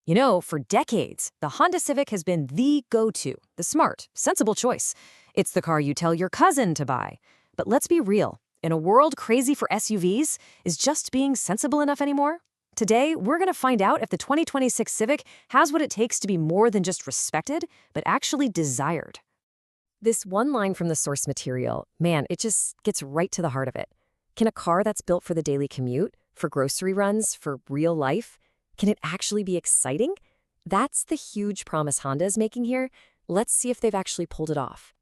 You know, for decades, the Honda Civic has been the go-to, the smart, sensible choice. It's the car you tell your cousin to buy. But let's be real. In a world crazy for SUVs, is just being sensible enough anymore? Today, we're going to find out if the 2026 Civic has what it takes to be more than just respected, but actually desired. This one line from the source material, man, it just gets right to the heart of it. Can a car that's built for the daily commute, for grocery runs, for real life, can it actually be exciting? That's the huge promise Honda is making here. Let's see if they've actually pulled it off.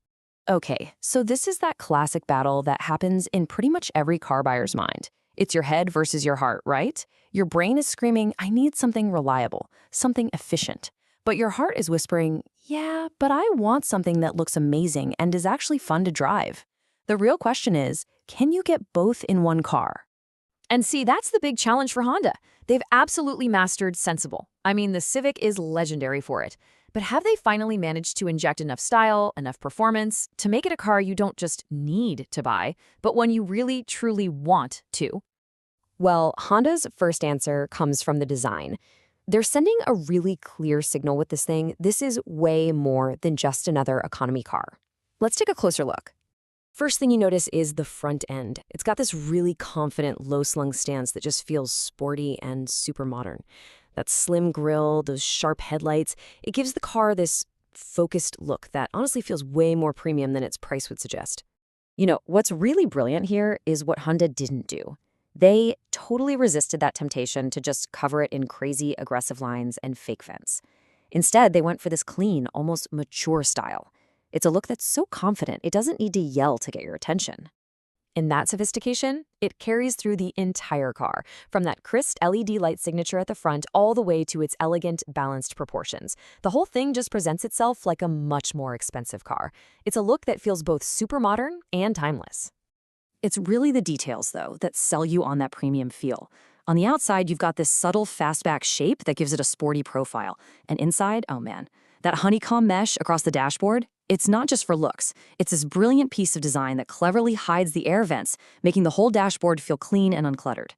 Okay, so this is that classic battle that happens in pretty much every car buyer's mind. It's your head versus your heart, right? Your brain is screaming, I need something reliable, something efficient. But your heart is whispering, yeah, but I want something that looks amazing and is actually fun to drive. The real question is, can you get both in one car? And see, that's the big challenge for Honda. They've absolutely mastered sensible. I mean, the Civic is legendary for it. But have they finally managed to inject enough style, enough performance, to make it a car you don't just need to buy, but one you really, truly want to? Well, Honda's first answer comes from the design. They're sending a really clear signal with this thing. This is way more than just another economy car. Let's take a closer look. First thing you notice is the front end. It's got this really confident, low-slung stance that just feels sporty and super modern. That slim grille, those sharp headlights, it gives the car this focused look that honestly feels way more premium than its price would suggest. You know, what's really brilliant here is what Honda didn't do. They totally resisted that temptation to just cover it in crazy, aggressive lines and fake vents. Instead, they went for this clean, almost mature style. It's a look that's so confident, it doesn't need to yell to get your attention. In that sophistication, it carries through the entire car, from that crisp LED light signature at the front all the way to its elegant, balanced proportions. The whole thing just presents itself like a much more expensive car. It's a look that feels both super modern and timeless. It's really the details, though, that sell you on that premium feel. On the outside, you've got this subtle fastback shape that gives it a sporty profile. And inside, oh man, that honeycomb mesh across the dashboard, it's not just for looks. It's this brilliant piece of design that cleverly hides the air vents, making the whole dashboard feel clean and uncluttered.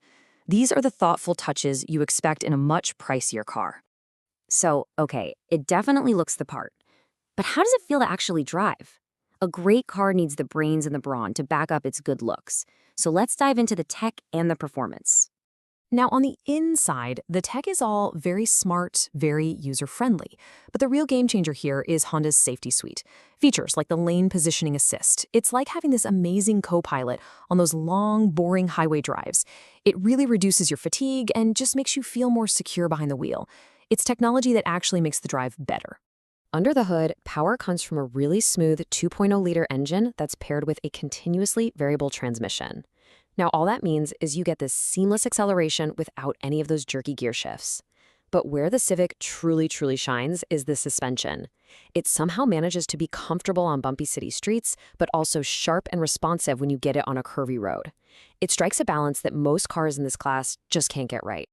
These are the thoughtful touches you expect in a much pricier car. So, okay, it definitely looks the part. But how does it feel to actually drive? A great car needs the brains and the brawn to back up its good looks. So let's dive into the tech and the performance. Now, on the inside, the tech is all very smart, very user-friendly. But the real game changer here is Honda's safety suite. Features like the lane positioning assist. It's like having this amazing co-pilot on those long, boring highway drives. It really reduces your fatigue and just makes you feel more secure behind the wheel. It's technology that actually makes the drive better. Under the hood, power comes from a really smooth 2.0-liter engine that's paired with a continuously variable transmission. Now, all that means is you get this seamless acceleration without any of those jerky gear shifts. But where the Civic truly, truly shines is the suspension. It somehow manages to be comfortable on bumpy city streets, but also sharp and responsive when you get it on a curvy road. It strikes a balance that most cars in this class just can't get right.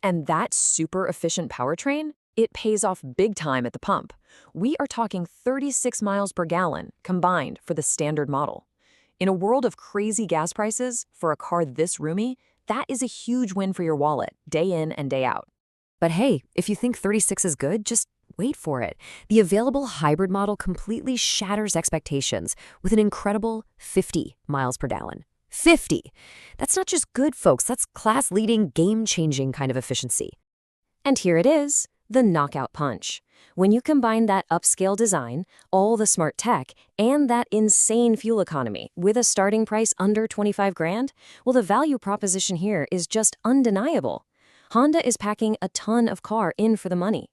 And that super efficient powertrain, it pays off big time at the pump. We are talking 36 miles per gallon combined for the standard model. In a world of crazy gas prices, for a car this roomy, that is a huge win for your wallet, day in and day out. But hey, if you think 36 is good, just wait for it. The available hybrid model completely shatters expectations with an incredible 50 miles per gallon. 50! That's not just good, folks. That's class-leading, game-changing kind of efficiency. And here it is, the knockout punch. When you combine that upscale design, all the smart tech, and that insane fuel economy with a starting price under 25 grand, well, the value proposition here is just undeniable. Honda is packing a ton of car in for the money.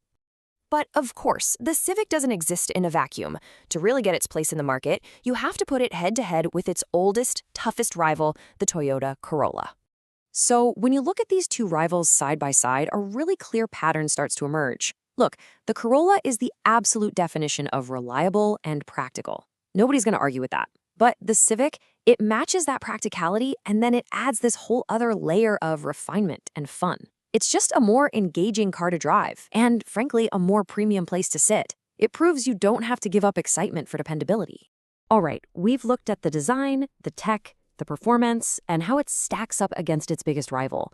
But of course, the Civic doesn't exist in a vacuum. To really get its place in the market, you have to put it head-to-head with its oldest, toughest rival, the Toyota Corolla. So when you look at these two rivals side by side, a really clear pattern starts to emerge. Look, the Corolla is the absolute definition of reliable and practical. Nobody's going to argue with that. But the Civic, it matches that practicality, and then it adds this whole other layer of refinement and fun. It's just a more engaging car to drive, and frankly, a more premium place to sit. It proves you don't have to give up excitement for dependability. All right, we've looked at the design, the tech, the performance, and how it stacks up against its biggest rival.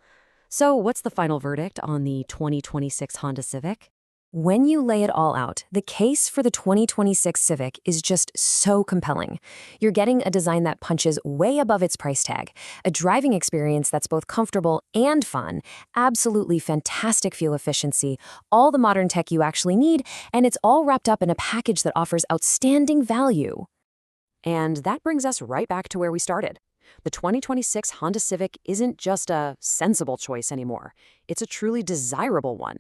So, what's the final verdict on the 2026 Honda Civic? When you lay it all out, the case for the 2026 Civic is just so compelling. You're getting a design that punches way above its price tag, a driving experience that's both comfortable and fun, absolutely fantastic fuel efficiency, all the modern tech you actually need, and it's all wrapped up in a package that offers outstanding value. And that brings us right back to where we started. The 2026 Honda Civic isn't just a sensible choice anymore. It's a truly desirable one.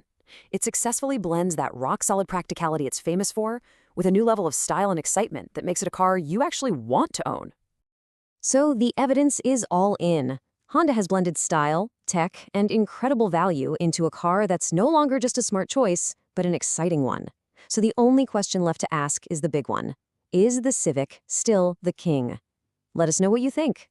It successfully blends that rock-solid practicality it's famous for with a new level of style and excitement that makes it a car you actually want to own. So the evidence is all in. Honda has blended style, tech, and incredible value into a car that's no longer just a smart choice, but an exciting one. So the only question left to ask is the big one. Is the Civic still the king? Let us know what you think.